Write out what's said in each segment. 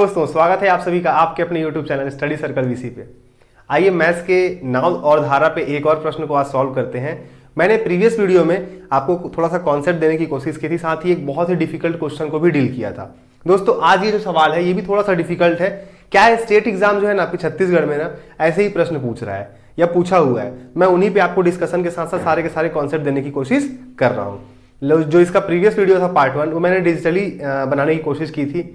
दोस्तों स्वागत है आप सभी का आपके अपने YouTube channel study circle VC पे। आइए मैथ्स के नाव और धारा पे एक और प्रश्न को आज सॉल्व करते हैं। मैंने प्रीवियस वीडियो में आपको थोड़ा सा कॉन्सेप्ट देने की कोशिश की थी, साथ ही एक बहुत ही डिफिकल्ट क्वेश्चन को भी डील किया था। दोस्तों आज ये जो सवाल है ये भी थोड़ा सा डिफिकल्ट है। क्या है, स्टेट एग्जाम जो है ना आपके छत्तीसगढ़ में ना ऐसे ही प्रश्न पूछ रहा है या पूछा हुआ है। मैं उन्हीं पे आपको डिस्कशन के साथ साथ सारे के सारे कॉन्सेप्ट देने की कोशिश कर रहा हूँ। जो इसका प्रीवियस वीडियो था पार्ट 1 वो मैंने डिजिटली बनाने की कोशिश की थी।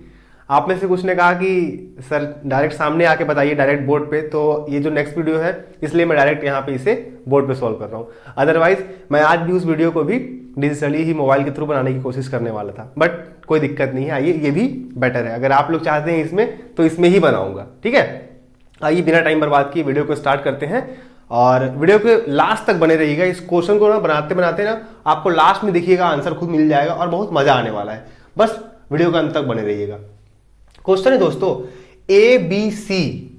आप में से कुछ ने कहा कि सर डायरेक्ट सामने आके बताइए डायरेक्ट बोर्ड पे, तो ये जो नेक्स्ट वीडियो है इसलिए मैं डायरेक्ट यहाँ पे इसे बोर्ड पे सॉल्व कर रहा हूँ। अदरवाइज मैं आज भी उस वीडियो को भी डिजिटली ही मोबाइल के थ्रू बनाने की कोशिश करने वाला था, बट कोई दिक्कत नहीं है। आइए ये भी बेटर है, अगर आप लोग चाहते हैं इसमें तो इसमें ही बनाऊंगा, ठीक है। आइए बिना टाइम बर्बाद किए वीडियो को स्टार्ट करते हैं और वीडियो के लास्ट तक बने रहिएगा। इस क्वेश्चन को ना बनाते बनाते ना आपको लास्ट में देखिएगा आंसर खुद मिल जाएगा और बहुत मजा आने वाला है। बस वीडियो के अंत तक बने रहिएगा। क्वेश्चन है दोस्तों ए बी सी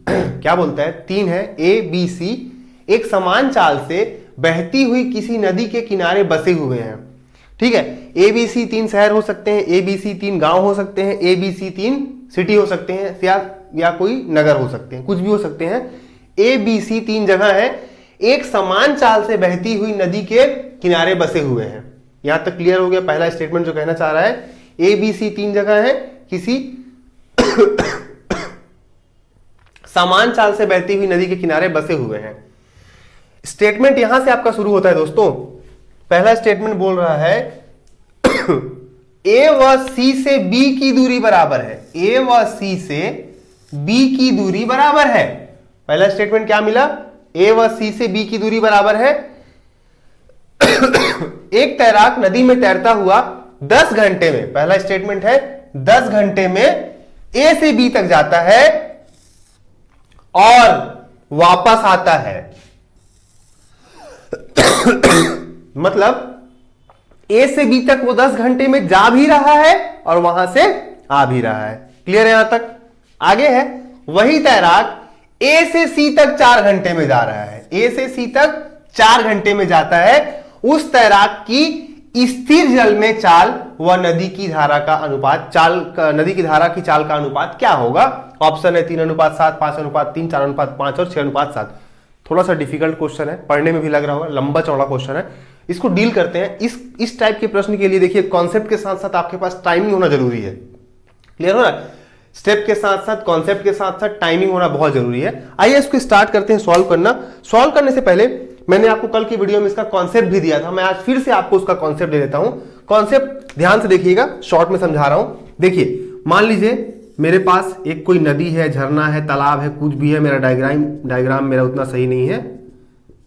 क्या बोलता है, 3 है। ए बी सी एक समान चाल से बहती हुई किसी नदी के किनारे बसे हुए हैं, ठीक है। ए बी सी 3 शहर हो सकते हैं, ए बी सी 3 गांव हो सकते हैं, ए बी सी 3 सिटी हो सकते हैं या कोई नगर हो सकते हैं, कुछ भी हो सकते हैं। ए बी सी 3 जगह है, एक समान चाल से बहती हुई नदी के किनारे बसे हुए हैं। यहां तक क्लियर हो गया पहला स्टेटमेंट जो कहना चाह रहा है। ए बी सी 3 जगह है, किसी समान चाल से बहती हुई नदी के किनारे बसे हुए हैं। स्टेटमेंट यहां से आपका शुरू होता है दोस्तों। पहला स्टेटमेंट बोल रहा है ए व सी से बी की दूरी बराबर है। ए व सी से बी की दूरी बराबर है। पहला स्टेटमेंट क्या मिला, ए व सी से बी की दूरी बराबर है। एक तैराक नदी में तैरता हुआ 10 घंटे में, पहला स्टेटमेंट है 10 घंटे में ए से बी तक जाता है और वापस आता है। मतलब ए से बी तक वो 10 घंटे में जा भी रहा है और वहां से आ भी रहा है। क्लियर है यहां तक? आगे है वही तैराक ए से सी तक 4 घंटे में जा रहा है। ए से सी तक 4 घंटे में जाता है। उस तैराक की स्थिर जल में चाल व नदी की धारा का अनुपात, नदी की धारा की चाल का अनुपात क्या होगा? ऑप्शन है 3:7, 5:3, 4:5 और 6:7। थोड़ा सा डिफिकल्ट क्वेश्चन है, पढ़ने में भी लग रहा होगा, लंबा चौड़ा क्वेश्चन है। इसको डील करते हैं। इस टाइप के प्रश्न के लिए देखिए कॉन्सेप्ट के साथ साथ आपके पास टाइमिंग होना जरूरी है। क्लियर हो रहा है? स्टेप के साथ साथ कॉन्सेप्ट के साथ साथ टाइमिंग होना बहुत जरूरी है। आइए इसको स्टार्ट करते हैं सॉल्व करना। सॉल्व करने से पहले मैंने आपको कल की वीडियो में इसका कॉन्सेप्ट भी दिया था, मैं आज फिर से आपको उसका कॉन्सेप्ट दे देता हूं। कॉन्सेप्ट ध्यान से देखिएगा, शॉर्ट में समझा रहा हूं। देखिए मान लीजिए मेरे पास एक कोई नदी है, झरना है, तालाब है, कुछ भी है। मेरा डायग्राम मेरा उतना सही नहीं है।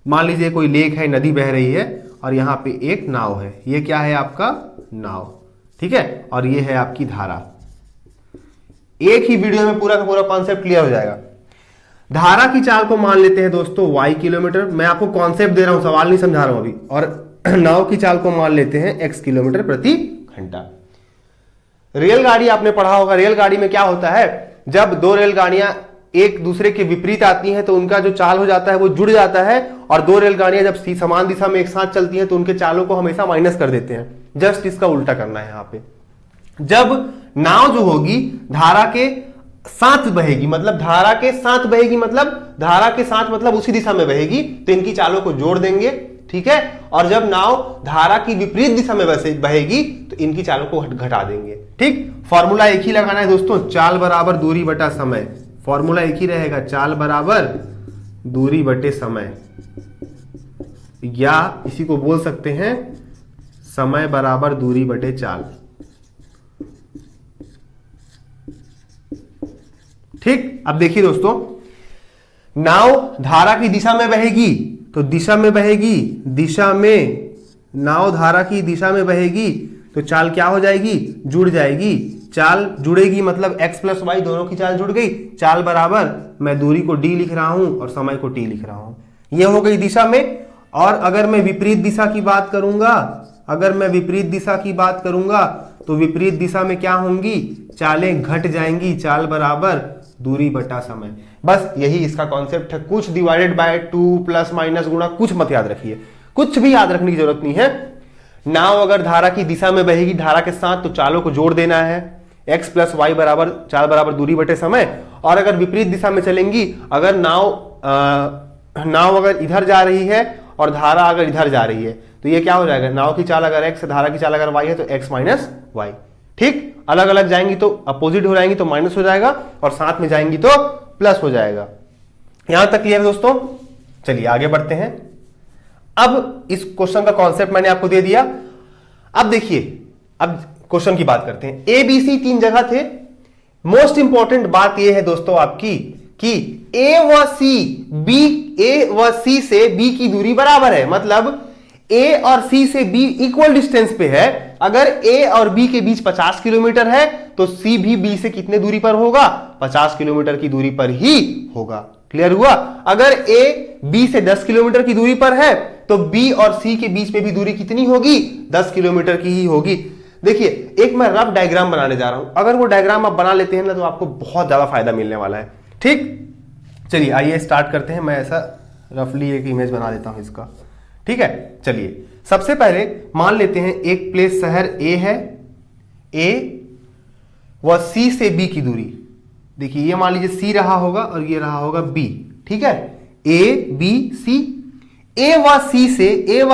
मान लीजिए कोई लेक है, नदी बह रही है और यहां पे एक नाव है। ये क्या है आपका नाव, ठीक है, और ये है आपकी धारा। एक ही वीडियो में पूरा का पूरा कॉन्सेप्ट क्लियर हो जाएगा। धारा की चाल को मान लेते हैं दोस्तों y किलोमीटर। मैं आपको कॉन्सेप्ट दे रहा हूं, सवाल नहीं समझा रहा हूं अभी। और नाव की चाल को मान लेते हैं x किलोमीटर प्रति घंटा। रेलगाड़ी आपने पढ़ा होगा, रेलगाड़ी में क्या होता है, जब 2 रेलगाड़ियां एक दूसरे के विपरीत आती हैं तो उनका जो चाल हो जाता है वो जुड़ जाता है। और 2 रेलगाड़ियां जब समान दिशा में एक साथ चलती हैं तो उनके चालों को हमेशा माइनस कर देते हैं। जस्ट इसका उल्टा करना है यहां पे। जब नाव जो होगी धारा के साथ बहेगी, मतलब धारा के साथ बहेगी, मतलब धारा के साथ मतलब उसी दिशा में बहेगी, तो इनकी चालों को जोड़ देंगे, ठीक है। और जब नाव धारा की विपरीत दिशा में बहेगी तो इनकी चालों को घटा देंगे, ठीक। फॉर्मूला एक ही लगाना है दोस्तों, चाल बराबर दूरी बटा समय। फॉर्मूला एक ही रहेगा, चाल बराबर दूरी बटे समय, या इसी को बोल सकते हैं समय बराबर दूरी बटे चाल, ठीक। अब देखिए दोस्तों, नाव धारा की दिशा में बहेगी तो दिशा में बहेगी, दिशा में नाव धारा की दिशा में बहेगी तो चाल क्या हो जाएगी, जुड़ जाएगी। चाल जुड़ेगी मतलब x + y दोनों की चाल जुड़ गई। चाल बराबर मैं दूरी को d लिख रहा हूं और समय को t लिख रहा हूं। यह हो गई दिशा में। और अगर मैं विपरीत दिशा की बात करूंगा, तो विपरीत दिशा में क्या होंगी, चालें घट जाएंगी। चाल बराबर दूरी बटा समय। बस यही इसका कॉन्सेप्ट है। कुछ डिवाइडेड बाय 2 प्लस माइनस गुणा कुछ मत याद रखिए, कुछ भी याद रखने की जरूरत नहीं है। नाव अगर धारा की दिशा में बहेगी धारा के साथ तो चालों को जोड़ देना है। x प्लस वाई बराबर चाल बराबर दूरी बटे समय। और अगर विपरीत दिशा में चलेंगी, अगर नाव अगर इधर जा रही है और धारा अगर इधर जा रही है तो ये क्या हो जाएगा, नाव की चाल अगर x है, धारा की चाल अगर y है तो x माइनस वाई। ठीक, अलग अलग जाएंगी तो अपोजिट हो जाएंगी तो माइनस हो जाएगा, और साथ में जाएंगी तो प्लस हो जाएगा। यहां तक क्लियर दोस्तों? चलिए आगे बढ़ते हैं। अब इस क्वेश्चन का कॉन्सेप्ट मैंने आपको दे दिया। अब देखिए, अब क्वेश्चन की बात करते हैं। ए बी सी 3 जगह थे। मोस्ट इंपॉर्टेंट बात यह है दोस्तों आपकी कि ए व सी से बी की दूरी बराबर है, मतलब ए और सी से बी इक्वल डिस्टेंस पे है। अगर ए और बी के बीच 50 किलोमीटर है तो सी भी बी से कितने दूरी पर होगा, 50 किलोमीटर की दूरी पर ही होगा। क्लियर हुआ? अगर ए बी से 10 किलोमीटर की दूरी पर है तो बी और सी के बीच में भी दूरी कितनी होगी, 10 किलोमीटर की ही होगी। देखिए, एक मैं रफ डायग्राम बनाने जा रहा हूं, अगर वो डायग्राम आप बना लेते हैं ना तो आपको बहुत ज्यादा फायदा मिलने वाला है। ठीक, चलिए आइए स्टार्ट करते हैं। मैं ऐसा रफली एक इमेज बना देता हूं इसका। ठीक है, चलिए सबसे पहले मान लेते हैं एक प्लेस शहर ए है, ए व सी से बी की दूरी। देखिए ये मान लीजिए सी रहा होगा और ये रहा होगा बी। ठीक है, ए बी सी। ए व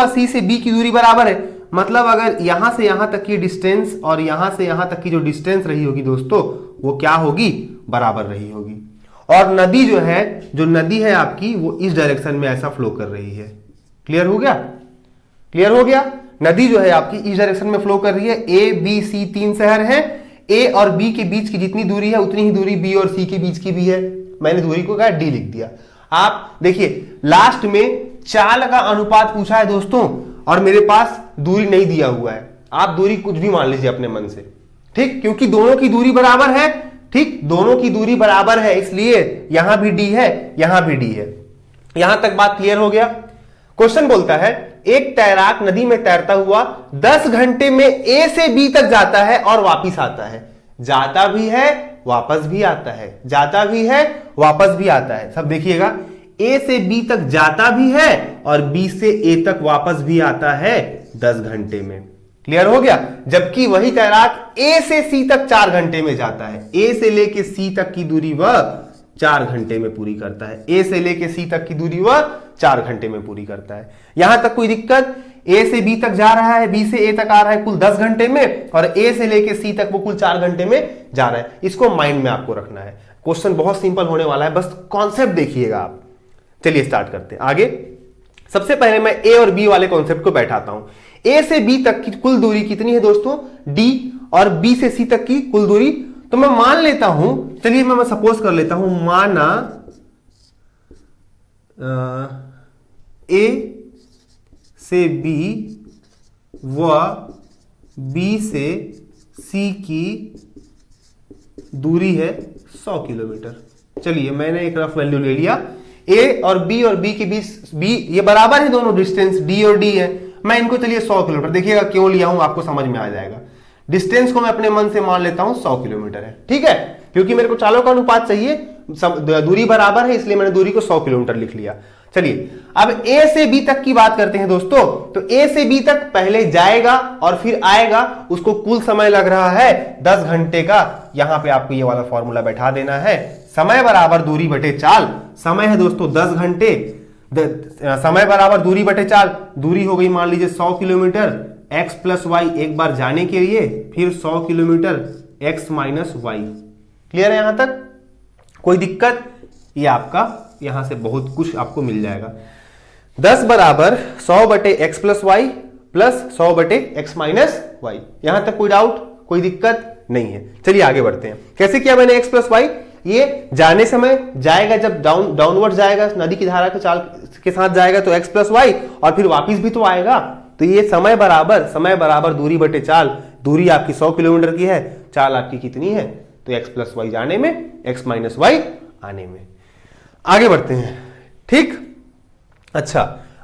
सी से बी की दूरी बराबर है, मतलब अगर यहां से यहां तक की डिस्टेंस और यहां से यहां तक की जो डिस्टेंस रही होगी दोस्तों, वो क्या होगी, बराबर रही होगी। और नदी जो है, जो नदी है आपकी, वो इस डायरेक्शन में ऐसा फ्लो कर रही है। क्लियर हो गया? क्लियर हो गया? नदी जो है आपकी इस डायरेक्शन में फ्लो कर रही है। ए बी सी 3 शहर हैं। ए और बी के बीच की जितनी दूरी है उतनी ही दूरी बी और सी के बीच की भी है। मैंने दूरी को क्या डी लिख दिया। आप देखिए लास्ट में चाल का अनुपात पूछा है दोस्तों, और मेरे पास दूरी नहीं दिया हुआ है। आप दूरी कुछ भी मान लीजिए अपने मन से। ठीक, क्योंकि दोनों की दूरी बराबर है। ठीक, दोनों की दूरी बराबर है, इसलिए यहां भी डी है, यहां भी डी है। यहां तक बात क्लियर हो गया? क्वेश्चन बोलता है एक तैराक नदी में तैरता हुआ 10 घंटे में ए से बी तक जाता है और वापस आता है। जाता भी है वापस भी आता है, जाता भी है वापस भी आता है। सब देखिएगा, ए से बी तक जाता भी है और बी से ए तक वापस भी आता है 10 घंटे में। क्लियर हो गया? जबकि वही तैराक ए से सी तक 4 घंटे में जाता है। ए से लेके सी तक की दूरी वह 4 घंटे में पूरी करता है। ए से लेके सी तक की दूरी वह 4 घंटे में पूरी करता है। यहां तक कोई दिक्कत? ए से बी तक जा रहा है, बी से ए तक आ रहा है कुल 10 घंटे में, और ए से लेके सी तक वो कुल 4 घंटे में जा रहा है। इसको माइंड में आपको रखना है। क्वेश्चन बहुत सिंपल होने वाला है, बस कॉन्सेप्ट देखिएगा आप। चलिए स्टार्ट करते हैं आगे। सबसे पहले मैं ए और बी वाले कॉन्सेप्ट को बैठाता हूं। ए से बी तक की कुल दूरी कितनी है दोस्तों, डी, और बी से सी तक की कुल दूरी, तो मैं मान लेता हूं, चलिए मैं सपोज कर लेता हूं, माना ए से बी व बी से सी की दूरी है 100 किलोमीटर। चलिए मैंने एक रफ वैल्यू ले लिया। ए और बी के बीच बी ये बराबर है, दोनों डिस्टेंस डी और डी है। मैं इनको चलिए 100 किलोमीटर, देखिएगा क्यों लिया हूं आपको समझ में आ जाएगा। डिस्टेंस को मैं अपने मन से मान लेता हूं 100 किलोमीटर है। ठीक है, क्योंकि मेरे को चालों का अनुपात चाहिए, दूरी बराबर है, इसलिए मैंने दूरी को 100 किलोमीटर लिख लिया। चलिए अब ए से बी तक की बात करते हैं दोस्तों। तो ए से बी तक पहले जाएगा और फिर आएगा, उसको कुल समय लग रहा है 10 घंटे का। यहां पे आपको ये वाला फॉर्मूला बैठा देना है, समय बराबर दूरी बटे चाल। समय है दोस्तों 10 घंटे, समय बराबर दूरी बटे चाल। दूरी हो गई मान लीजिए 100 किलोमीटर, x प्लस वाई एक बार जाने के लिए, फिर 100 kilometre x minus Y. Clear है यहां तक? कोई दिक्कत? ये आपका यहां से बहुत कुछ आपको मिल जाएगा। 10 बराबर 100 बटे एक्स प्लस वाई प्लस 100 बटे एक्स माइनस वाई। यहां तक कोई डाउट, कोई दिक्कत नहीं है। चलिए आगे बढ़ते हैं। कैसे किया मैंने एक्स प्लस वाई? ये जाने समय जाएगा, जब डाउनवर्ड जाएगा नदी की धारा के चाल के साथ जाएगा तो एक्स प्लस वाई, और फिर वापिस भी तो आएगा। तो ये समय बराबर दूरी बटे चाल। दूरी आपकी 100 किलोमीटर की है, चाल आपकी कितनी है, तो एक्स प्लस वाई जाने में, एक्स माइनस वाई आने में। आगे बढ़ते हैं। ठीक, अच्छा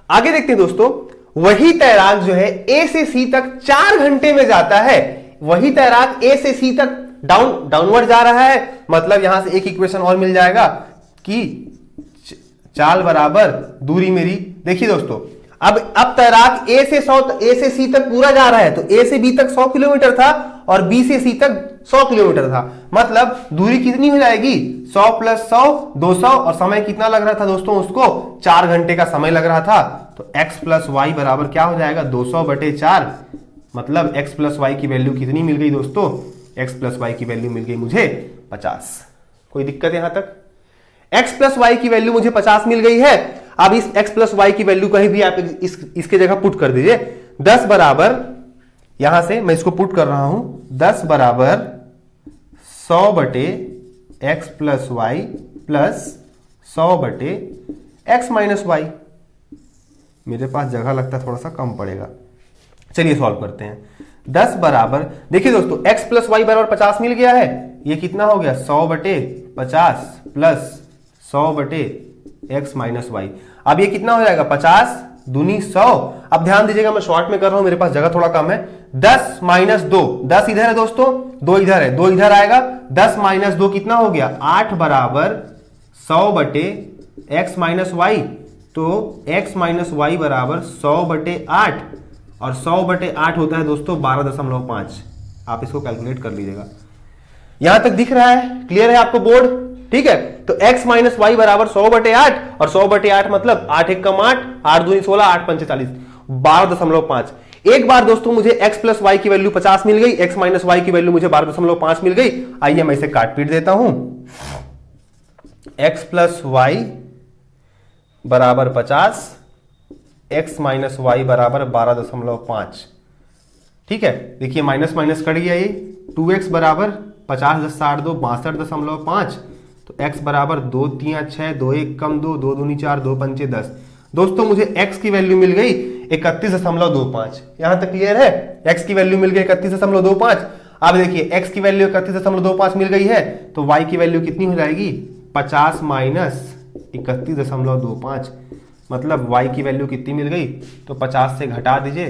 आगे देखते हैं दोस्तों। वही तैराक जो है ए से सी तक 4 घंटे में जाता है। वही तैराक ए से सी तक डाउनवर्ड जा रहा है, मतलब यहां से एक इक्वेशन और मिल जाएगा कि चाल बराबर दूरी मेरी। देखिए दोस्तों, अब तैराक ए से सी तक पूरा जा रहा है, तो ए से बी तक 100 किलोमीटर था और बी से सी तक 100 किलोमीटर था। मतलब दूरी कितनी हो जाएगी, 100 + 100 200, और समय कितना लग रहा था दोस्तों, उसको 4 घंटे का समय लग रहा था। तो x + y बराबर क्या हो जाएगा, 200/4। मतलब x + y की वैल्यू कितनी मिल गई दोस्तों, x + y की वैल्यू मिल गई मुझे 50। कोई दिक्कत यहां तक? x + y की वैल्यू मुझे 50 मिल गई है। अब इस x + y की वैल्यू कहीं भी आप इसके जगह पुट कर दीजिए। 10 बराबर, यहां से मैं इसको पुट कर रहा हूं, 10 बराबर 100/x + y plus 100/x - y। मेरे पास जगह लगता है थोड़ा सा कम पड़ेगा, चलिए सॉल्व करते हैं। 10 बराबर, देखिए दोस्तों x + y बराबर 50 मिल गया है। ये कितना हो गया, 100/50 प्लस 100/x - y। अब ये कितना हो जाएगा, 50 दूनी 100। अब ध्यान दीजिएगा, मैं शॉर्ट में कर रहा हूं, मेरे पास जगह थोड़ा कम है। 10 - 2, 10 इधर है दोस्तों, 2 इधर है, 2 इधर आएगा। 10 - 2 कितना हो गया, 8 बराबर 100/x - y। तो x - y बराबर 100/8, और 100/8 होता है दोस्तों 12.5। आप इसको कैलकुलेट कर लीजिएगा। यहां तक दिख रहा है, क्लियर है आपको बोर्ड? ठीक है, तो x - y बराबर 100/8, और 100/8 मतलब 8 × 1 = 8, 8 दूनी 16, 8 पंचे 40, 12.5। एक बार दोस्तों मुझे x + y की वैल्यू 50 मिल गई, x - y की वैल्यू मुझे 12.5 मिल गई। आइए मैं इसे काट पीट देता हूं। x + y बराबर 50, x - y बराबर 12.5। ठीक है, देखिए माइनस माइनस कट गया। ये 2x बराबर 50 × 10 = 62, 62.5। तो x बराबर 2 × 3 = 6, 2 × 1 = 2, 2 दूनी 4, 2 पंचे 10। दोस्तों मुझे x की वैल्यू मिल गई 31.25। यहां तक क्लियर है? x की वैल्यू मिल गई 31.25। अब देखिए x की वैल्यू 31.25 मिल गई है, तो y की वैल्यू कितनी हो जाएगी, 50 - 31.25। मतलब y की वैल्यू कितनी मिल गई, तो 50 से घटा दीजिए,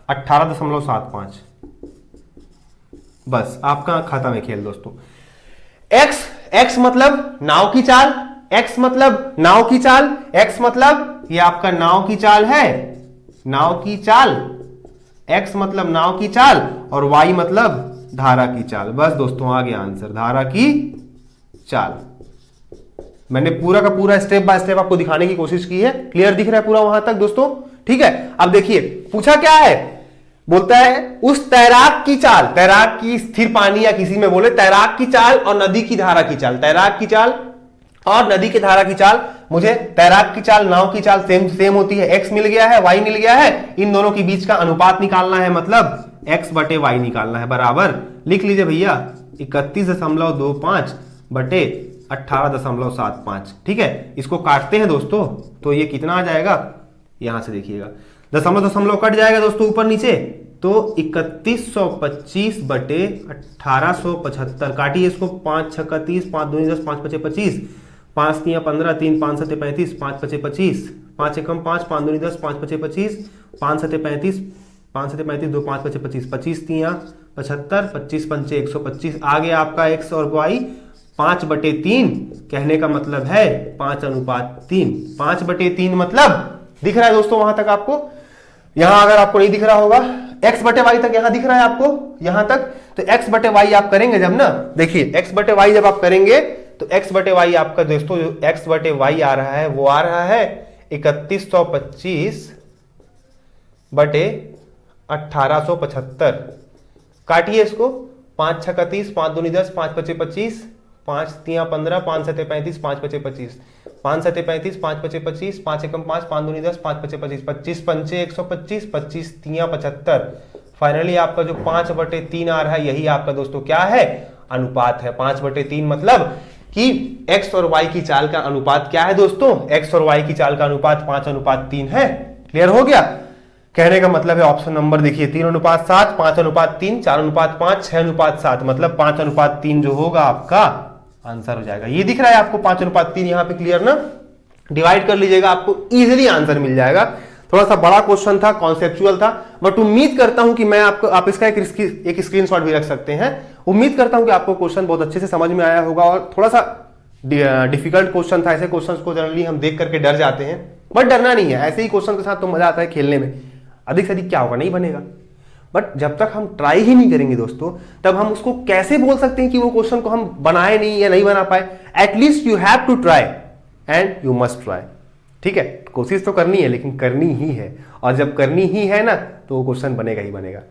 18.75। बस आपका खाता में खेल दोस्तों। x मतलब नाव की चाल, x मतलब नाव की चाल, x मतलब ये आपका नाव की चाल है, नाव की चाल। x मतलब नाव की चाल, और y मतलब धारा की चाल। बस दोस्तों आ गया आंसर, धारा की चाल। मैंने पूरा का पूरा स्टेप बाय स्टेप आपको दिखाने की कोशिश की है। क्लियर दिख रहा है पूरा वहां तक दोस्तों? ठीक है, अब देखिए पूछा क्या है, बोलता है उस तैराक की चाल, तैराक की स्थिर पानी या किसी में बोले तैराक की चाल और नदी की धारा की चाल, तैराक की चाल और नदी की धारा की चाल। मुझे तैराक की चाल, नाव की चाल सेम होती है, x मिल गया है, y मिल गया है, इन दोनों के बीच का अनुपात निकालना है, मतलब x/y निकालना है। बराबर लिख लीजिए भैया 31.25 बटे 18.75। ठीक है, इसको काटते हैं दोस्तों, तो ये कितना आ जाएगा, यहां से देखिएगा दशमलव कट जाएगा दोस्तों ऊपर नीचे, तो 3125 बटे 1875। काटिए इसको, 5 × 6 = 30, 5 दूनी 10, 5 × 5 = 25, 5 × 3 = 15, 3 × 5 = 35, 5 × 5 = 25, 5 × 1 = 5, 5 दूनी 10, 5 × 5 = 25, 5 × 7 = 35, 5 × 7 = 35, 2 × 5 = 25, 25 × 3 = 75, 25 × 5 = 125। आ गया आपका x और y 5/3। कहने का मतलब है 5:3। 5/3 मतलब दिख रहा है दोस्तों वहां तक आपको? यहां अगर आपको नहीं दिख रहा होगा, x/y तक यहां दिख रहा है आपको यहां तक, तो x/y आप करेंगे जब ना, देखिए x/y जब आप करेंगे तो x/y आपका दोस्तों जो x/y आ रहा है वो आ रहा है 3125 बटे 1875। काटिए इसको, 5 × 6 = 30, 5 दूनी 10, 5 × 5 = 25, 5 × 3 = 15, 5 × 7 = 35, 5 × 5 = 25, 5 × 7 = 35, 5 × 5 = 25, 5 × 1 = 5, 5 दूनी 10, 5 × 5 = 25, 25 × 5 = 125, 25 × 3 = 75। फाइनली आपका जो 5/3 आ रहा है, यही आपका दोस्तों क्या है, अनुपात है। 5/3 मतलब कि x और y की चाल का अनुपात क्या है दोस्तों, x और y की चाल का अनुपात 5:3 है। क्लियर हो गया? कहने का मतलब है ऑप्शन नंबर देखिए 3:7, 5:3, 4:5, 6:7, मतलब 5:3 जो होगा आपका आंसर हो जाएगा। ये दिख रहा है आपको 5:3 यहां पे? क्लियर ना? डिवाइड कर लीजिएगा, आपको इजीली आंसर मिल जाएगा। थोड़ा सा बड़ा क्वेश्चन था, कॉन्सेप्चुअल था, बट उम्मीद करता हूं कि मैं आपको, आप इसका एक स्क्रीनशॉट भी रख सकते हैं। उम्मीद करता हूं कि आपको क्वेश्चन बहुत अच्छे से समझ में आया होगा, और थोड़ा सा डिफिकल्ट क्वेश्चन था। ऐसे क्वेश्चंस को जनरली हम देख करके डर जाते हैं, बट डरना नहीं है, ऐसे ही क्वेश्चन के साथ तो मजा आता है खेलने में। अधिक से अधिक क्या होगा, नहीं बनेगा। बट जब तक हम ट्राई ही नहीं करेंगे दोस्तों, तब हम उसको कैसे बोल सकते हैं कि वो क्वेश्चन को हम बनाए नहीं या नहीं बना पाए। At least you have to try and you must try. ठीक है, कोशिश तो करनी है, लेकिन करनी ही है, और जब करनी ही है ना, तो वो क्वेश्चन बनेगा ही बनेगा।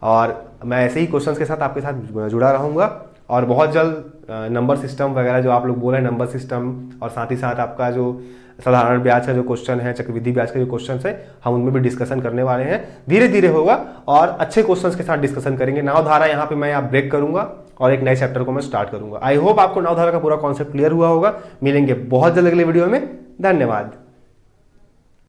और मैं ऐसे ही क्वेश्चंस के साथ आपके साथ जुड़ा रहूंगा, और बहुत जल्द नंबर सिस्टम वगैरह जो आप लोग बोल रहे हैं, नंबर सिस्टम, और साथ ही साथ आपका जो साधारण ब्याज का जो क्वेश्चन है, चक्रवृद्धि ब्याज का जो क्वेश्चन है, हम उनमें भी डिस्कशन करने वाले हैं। धीरे धीरे होगा और अच्छे क्वेश्चंस के साथ डिस्कशन करेंगे। नवधारा यहाँ पे मैं आप ब्रेक करूंगा और एक नए चैप्टर को मैं स्टार्ट करूंगा। आई होप आपको नवधारा का पूरा कॉन्सेप्ट क्लियर हुआ होगा। मिलेंगे बहुत जल्द अगले वीडियो में। धन्यवाद।